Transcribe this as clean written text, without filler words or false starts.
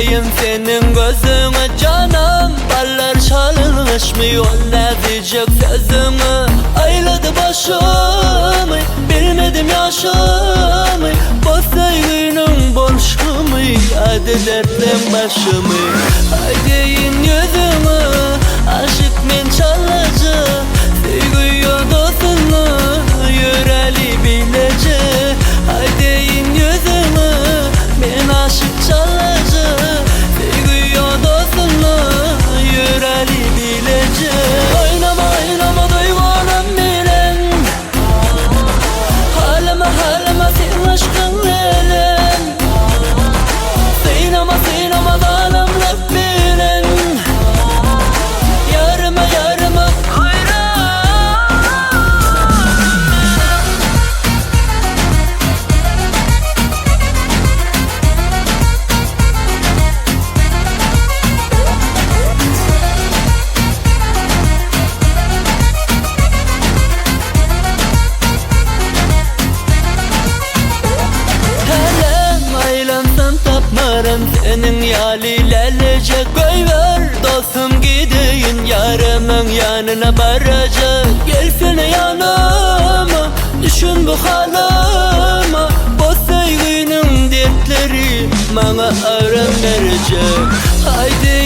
Haydeyin senin gözüne canım, ballar çalınmışmıyor ne diyecek sözümü. Ayladı başımı, bilmedim yaşımı, bu sevginin borçlumu, hadi dertlem başımı. Haydeyin yüzümü, aşık men çalacak, sevgiyor dostunu, yüreği bilecek. Haydeyin yüzümü, men aşık çalacak, sevgiyor dostunu, yüreği bilecek. Oynama oynama duygularım bilen, halime halime sen aşkın bilen. Sinema sinema dalım rap bilen, yarıma yarıma senin yalilelecek. Koy ver dostum gideyim, yarımın yanına varacak. Gelsene yanıma, düşün bu halıma, bu sevginin dertleri bana aram verecek. Haydi